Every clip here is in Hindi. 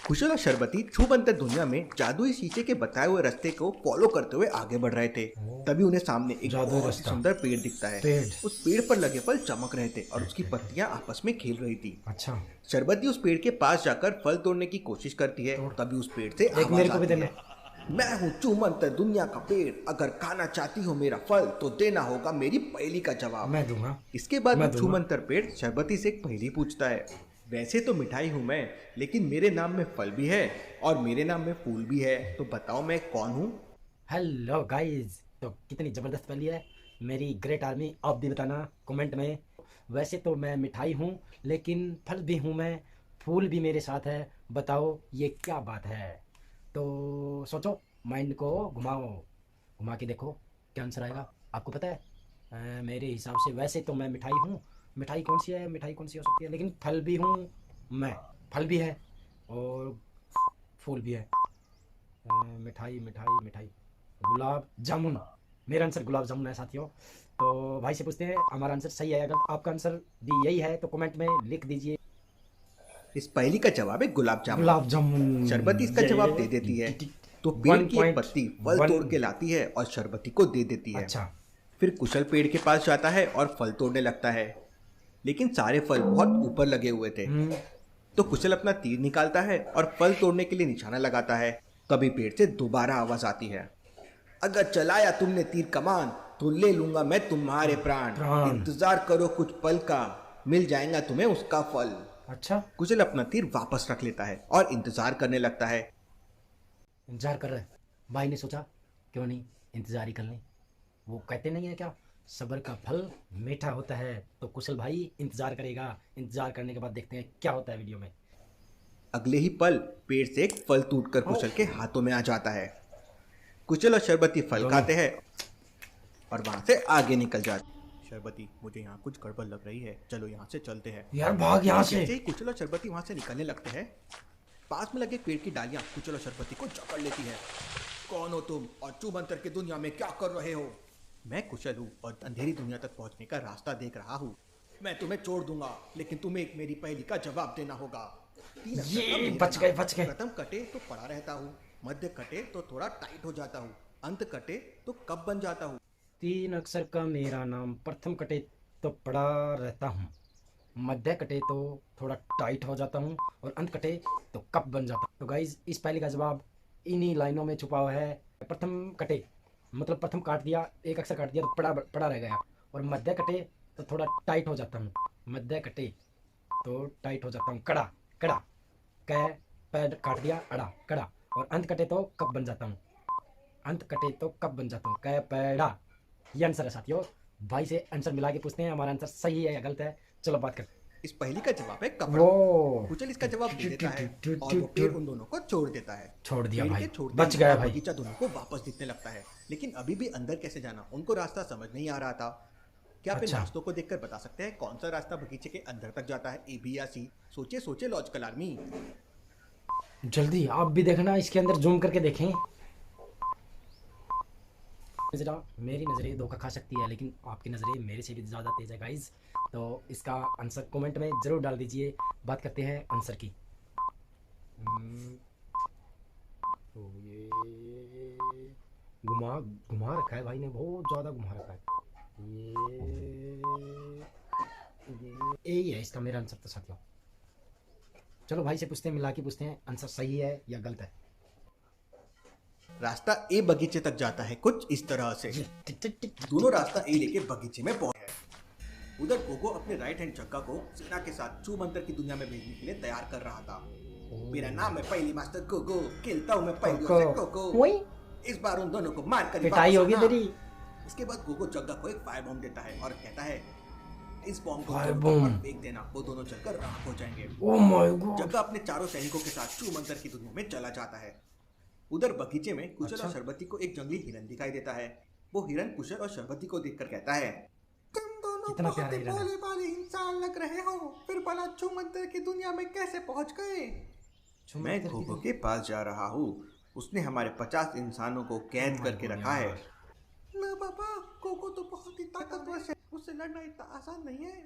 कुशल और शरबती छूमंतर दुनिया में जादुई शीशे के बताए हुए रास्ते को फॉलो करते हुए आगे बढ़ रहे थे। तभी उन्हें सामने एक जादुई बहुत ही रास्ता। सुंदर पेड़ दिखता है। पेड़। उस पेड़ पर लगे फल चमक रहे थे और उसकी पत्तियां आपस में खेल रही थी। अच्छा, शरबती उस पेड़ के पास जाकर फल तोड़ने की कोशिश करती है। तभी उस पेड़ से एक मेरे आवाज को भी आती देना। है, मैं हूँ चूमंतर दुनिया का पेड़, अगर खाना चाहती हो मेरा फल तो देना होगा मेरी पहेली का जवाब। मैं दूंगा। इसके बाद वो मैं दूंगा। छूमंतर पेड़ शरबती से एक पहेली पूछता है, वैसे तो मिठाई हूँ मैं, लेकिन मेरे नाम में फल भी है और मेरे नाम में फूल भी है, तो बताओ मैं कौन हूँ। हेलो गाइस, तो कितनी ज़बरदस्त पहेली है मेरी ग्रेट आर्मी। आप भी बताना कमेंट में। वैसे तो मैं मिठाई हूँ, लेकिन फल भी हूँ मैं, फूल भी मेरे साथ है, बताओ ये क्या बात है। तो सोचो, माइंड को घुमाओ, घुमा के देखो क्या आंसर आएगा। आपको पता है, मेरे हिसाब से वैसे तो मैं मिठाई हूँ। मिठाई कौन सी है, मिठाई कौन सी हो सकती है, लेकिन फल भी हूँ मैं, फल भी है और फूल भी है। मिठाई मिठाई मिठाई, गुलाब जामुन। मेरा आंसर गुलाब जामुन है साथियों। तो भाई से पूछते हैं हमारा आंसर सही है। अगर आपका आंसर भी यही है तो कमेंट में लिख दीजिए इस पहेली का जवाब है गुलाब जामुन। गुलाब जामुन। शरबती इसका जवाब दे देती है, तो पेड़ वन की एक पॉइंट पत्ती फल वन। तोड़ के लाती है और शरबती को दे देती है। अच्छा। फिर कुशल पेड़ के पास जाता है और फल तोड़ने लगता है, लेकिन सारे फल बहुत ऊपर लगे हुए थे। तो कुशल अपना तीर निकालता है और फल तोड़ने के लिए निशाना लगाता है। तभी पेड़ से दोबारा आवाज आती है, अगर चलाया तुमने तीर कमान तो ले लूंगा मैं तुम्हारे प्राण, प्राण। इंतजार करो कुछ पल का, मिल जाएगा तुम्हें उसका फल। अच्छा, कुशल अपना तीर वापस रख लेता है और इंतजार करने लगता है। इंतजार कर रहे हैं। भाई ने सोचा क्यों नहीं इंतजार ही कर लें। वो कहते नहीं है क्या, सब्र का फल मीठा होता है। तो कुशल भाई इंतजार करेगा। इंतजार करने के बाद देखते हैं क्या होता है वीडियो में। अगले ही पल पेड़ से एक फल टूटकर कुशल के हाथों में आ जाता है। कुशल और शरबती फल दोनों। खाते हैं और वहां से आगे निकल जाते हैं। शरबती, मुझे यहाँ कुछ गड़बड़ लग रही है, चलो यहाँ से चलते हैं। यार भाग यहाँ से। जैसे ही कुशल और शरबती वहां से निकलने लगते हैं, पास में लगे पेड़ की डालियां कुशल और शरबती को जकड़ लेती है। कौन हो तुम और चूमंतर की दुनिया में क्या कर रहे हो? मैं कुशल हूँ और अंधेरी दुनिया तक पहुंचने का रास्ता देख रहा हूँ। मैं तुम्हें छोड़ दूंगा, लेकिन तुम्हें एक मेरी पहेली का जवाब देना होगा। तीन अक्षर का ये मेरा बच गए नाम। बच गए। प्रथम कटे तो पड़ा रहता हूँ, मध्य कटे तो थोड़ा टाइट हो जाता हूँ, अंत कटे तो कब बन जाता हूँ। 3 अक्षर का मेरा नाम, प्रथम कटे तो पड़ा रहता हूँ, मध्य कटे तो थोड़ा टाइट हो जाता हूँ और अंत कटे तो कप बन जाता हूँ। तो गाइज इस पहले का जवाब इन्हीं लाइनों में छुपा हुआ है। प्रथम कटे मतलब प्रथम काट दिया, एक अक्षर काट दिया तो पड़ा पड़ा रह गया। और मध्य कटे तो थोड़ा टाइट हो जाता हूँ, मध्य कटे तो टाइट हो जाता हूँ, कड़ा कड़ा कै पैड काट दिया, अड़ा कड़ा। और अंत कटे तो कप बन जाता हूँ, अंत कटे तो कब बन जाता हूँ, कै पैड़ा। ये आंसर है साथियों। भाई से आंसर मिला के पूछते हैं हमारा आंसर सही है या गलत है। चलो बात करते इस पहेली का जवाब है कपड़ा। वो कुचल इसका जवाब दे देता है और वो पेड़ उन दोनों को छोड़ देता है। छोड़ दिया पेड़ भाई, के छोड़ते बच ही गया और भाई। बगीचा दोनों को वापस दिखने लगता है, लेकिन अभी भी अंदर कैसे जाना उनको रास्ता समझ नहीं आ रहा था। क्या आप इन अच्छा, रास्तों को देखकर बता सकते हैं कौन सा रास्ता बगीचे के अंदर तक जाता है, ए बी या सी? सोचे सोचे लॉजिकल आर्मी। जल्दी आप भी देखना, इसके अंदर जूम करके देखें। जरा मेरी नज़रें धोखा खा सकती है, लेकिन आपकी नज़रें मेरे से भी ज़्यादा तेज़ है गाइज। तो इसका आंसर कमेंट में ज़रूर डाल दीजिए। बात करते हैं आंसर की। तो ये घुमा घुमा रखा है भाई ने, बहुत ज़्यादा घुमा रखा है। ये यही है इसका मेरा आंसर तो साथियों। चलो भाई से पूछते हैं, मिला के पूछते हैं आंसर सही है या गलत है। रास्ता ए बगीचे तक जाता है कुछ इस तरह से। दोनों रास्ता ए लेके बगीचे में पहुंचे। उधर गोगो अपने राइट हैंड चक्का को सेना के साथ चूमंतर की दुनिया में भेजने के लिए तैयार कर रहा था। मेरा नाम है पहली मास्टर गोगो, खेलता हूँ मैं पहलियों से कोको, इस बार उन दोनों को मार कर पिटाई होगी तेरी। इसके बाद गोगो जग्गा को एक फायर बॉम्ब देता है और कहता है, इस बॉम्ब को फायर दोनों बॉम्ब। पर फेंक देना, वो दोनों जलकर राख हो जाएंगे। Oh my God. जग्गा अपने चारों सैनिकों के साथ चूमंतर की दुनिया में चला जाता है। उधर बगीचे में कुशल अच्छा। और शरबती को एक जंगली हिरन दिखाई देता है। वो हिरन कुशल और शरबती को देखकर कहता है, तुम दोनों कितना बहुत प्यारा ही हिरन है। भोले भाले इंसान लग रहे हो, फिर भला चूमंतर की दुनिया में कैसे पहुंच गए? मैं गोगो के पास जा रहा हूँ, उसने हमारे 50 इंसानों को कैद करके रखा है। ना बाबा, गोगो तो बहुत ही ताकतवर है, उससे लड़ना इतना आसान नहीं है।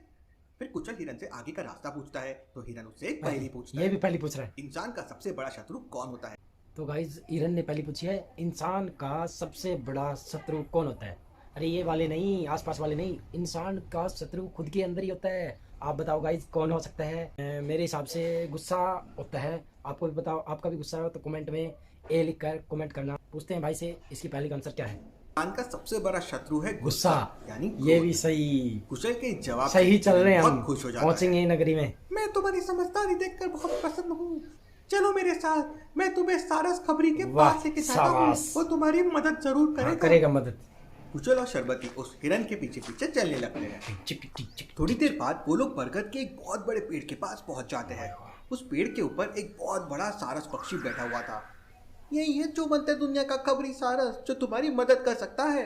फिर कुचल हिरन से आगे का रास्ता पूछता है तो हिरन उससे एक पहेली पूछता ये है। भी पहली पूछ रहा है। इंसान का सबसे बड़ा शत्रु कौन होता है? तो गाइज हिरन ने पहली पूछी है, इंसान का सबसे बड़ा शत्रु कौन होता है? अरे ये वाले नहीं, आसपास वाले नहीं, इंसान का शत्रु खुद के अंदर ही होता है। आप बताओ गाइज कौन हो सकता है? मेरे हिसाब से गुस्सा होता है। आपको भी बताओ, आपका भी गुस्सा हो तो कमेंट में ए लिख कर कमेंट करना। पूछते हैं भाई से इसकी पहली का आंसर क्या है। इंसान का सबसे बड़ा शत्रु है गुस्सा। यानी ये भी सही, कुशल के जवाब सही चल रहे हैं हम। बहुत खुश हो जाता है। पहुंचेंगे नगरी में। मैं तुम्हारी समझदारी देखकर बहुत प्रसन्न हूँ। चलो मेरे साथ, मैं तुम्हें सारस खबरी के वाह, पास लेके जाता हूँ। शाबाश। वो तुम्हारी मदद जरूर हाँ, करेगा। करेगा मदद। कुचल और शरबती उस हिरन के पीछे पीछे चलने लगते हैं। थोड़ी देर बाद वो लोग बरगद के एक बहुत बड़े पेड़ के पास पहुंच जाते हैं। उस पेड़ के ऊपर एक बहुत बड़ा सारस पक्षी बैठा हुआ था। यही है चूमंतर दुनिया का खबरी सारस जो तुम्हारी मदद कर सकता है।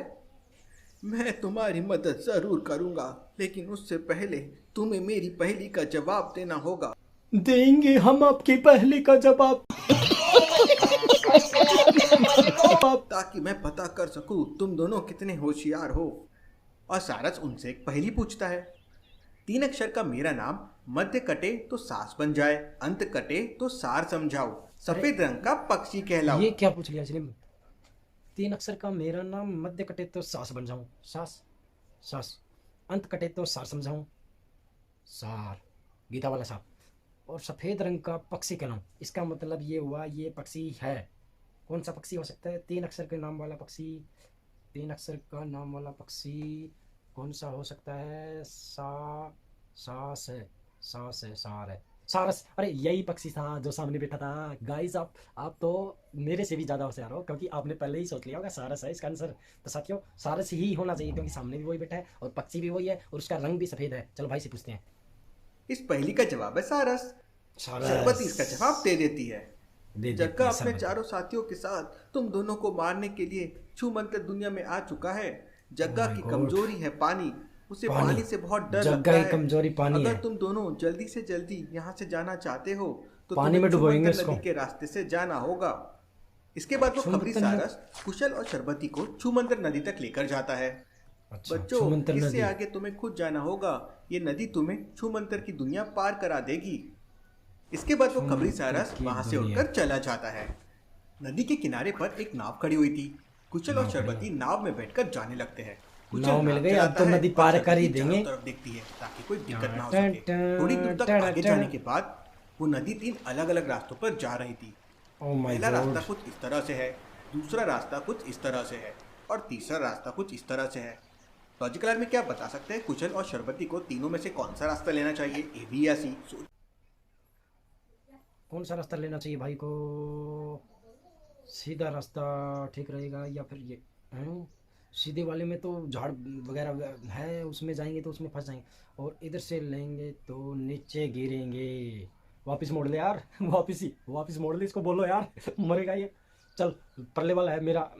मैं तुम्हारी मदद जरूर करूंगा, लेकिन उससे पहले तुम्हें मेरी पहेली का जवाब देना होगा। देंगे हम आपकी पहेली का जवाब। ताकि मैं पता कर सकूं तुम दोनों कितने होशियार हो। और सारस उनसे एक पहेली पूछता है। 3 अक्षर का मेरा नाम, मध्य कटे तो सास बन जाए, अंत कटे तो सार समझाओ, सफेद रंग का पक्षी कहलाओ। ये क्या पूछ लिया इसने? 3 अक्षर का मेरा नाम, मध्य कटे तो सास बन जाऊं, सास सास, अंत कटे तो सार समझाऊं, सार, गीता वाला साहब, और सफेद रंग का पक्षी कहलाऊं। इसका मतलब ये हुआ ये पक्षी है। कौन सा पक्षी हो सकता है? 3 अक्षर के नाम वाला पक्षी, 3 अक्षर का नाम वाला पक्षी कौन सा हो सकता है? सास है, सास है, सार है, सारस। अरे यही पक्षी था जो सामने बैठा था। गाइस आप तो मेरे से भी ज़्यादा होशियार हो, क्योंकि आपने पहले ही सोच लिया होगा सारस है इसका आंसर। तो साथियों सारस ही होना चाहिए, क्योंकि सामने भी वही बैठा है और पक्षी भी वही है और उसका रंग भी सफ़ेद है। चलो भाई से पूछते हैं। इस पहेली का जवाब है सारस। शरबती इसका जवाब दे देती है। जग्गा अपने चारों साथियों के साथ तुम दोनों को मारने के लिए छूमंतर दुनिया में आ चुका है। जग्गा की कमजोरी है पानी, उसे पानी से बहुत डर लगता है। कमजोरी पानी अगर है। तुम दोनों जल्दी से जल्दी यहाँ से जाना चाहते हो तो पानी तुम्हें में डुबोएंगे छूमंतर इसको। नदी के रास्ते से जाना होगा। इसके बाद वो खबरी सारस कुशल और शरबती को छूमंतर नदी तक लेकर जाता है। अच्छा, बच्चों, छूमंतर इससे नदी। आगे तुम्हें खुद जाना होगा। ये नदी तुम्हें छूमंतर की दुनिया पार करा देगी। इसके बाद वो खबरी सारस वहां से उड़कर चला जाता है। नदी के किनारे पर एक नाव खड़ी हुई थी। कुचल और शरबती नाव में बैठकर जाने लगते हैं। कुचल नाव मिल गई, अब चलाता तो है नदी और पार कर ही शरबती चारों देंगे। तरफ देखती है ताकि कोई दिक्कत ना हो सके। थोड़ी दूर तक आगे जाने के बाद वो नदी 3 अलग अलग रास्तों पर जा रही थी। ओह माय पहला रास्ता गॉड। कुछ इस तरह से है, दूसरा रास्ता कुछ इस तरह से है और तीसरा रास्ता कुछ इस तरह से है। लॉजिकल आर्मी क्या बता सकते हैं कुचल और शरबती को तीनों में से कौन सा रास्ता लेना चाहिए, ए बी या सी? कौन सा रास्ता लेना चाहिए भाई को? सीधा रास्ता ठीक रहेगा या फिर ये हैं? सीधे वाले में तो झाड़ वगैरह है, उसमें जाएंगे तो उसमें फंस जाएंगे, और इधर से लेंगे तो नीचे गिरेंगे। वापस मोड़ ले यार, वापस मोड़ ले इसको, बोलो यार मरेगा ये। चल परले वाला है मेरा,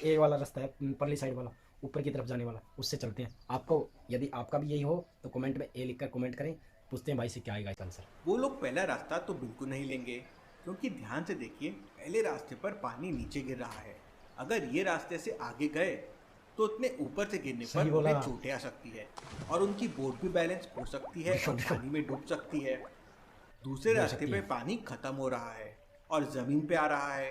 ए वाला रास्ता है, परली साइड वाला, ऊपर की तरफ जाने वाला, उससे चलते हैं। आपको यदि आपका भी यही हो तो कमेंट में ए लिखकर कमेंट करें। पूछते हैं भाई से क्या आएगा इसका आंसर। वो लोग पहला रास्ता तो बिल्कुल नहीं लेंगे, क्योंकि ध्यान से देखिए पहले रास्ते पर पानी नीचे गिर रहा है। अगर ये रास्ते से आगे गए तो उतने ऊपर से गिरने सही पर बोला। उन्हें चोटें आ सकती है और उनकी बोट भी बैलेंस खो सकती है और पानी में डूब सकती है। दूसरे रास्ते पे पानी खत्म हो रहा है और जमीन पे आ रहा है।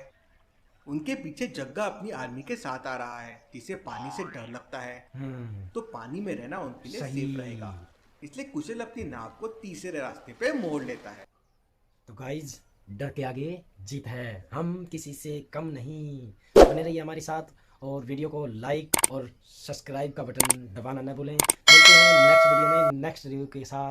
उनके पीछे जग्गा अपनी आर्मी के साथ आ रहा है, जिसे पानी से डर लगता है, तो पानी में रहना उनके लिए सही। सेफ रहेगा। इसलिए कुशल अपनी नाव को तीसरे रास्ते पे मोड़ लेता है। तो गाइज डर के आगे जीत है, हम किसी से कम नहीं। बने रहिए हमारे साथ और वीडियो को लाइक और सब्सक्राइब का बटन दबाना न भूलें। मिलते हैं नेक्स्ट वीडियो में नेक्स्ट रिव्यू के साथ।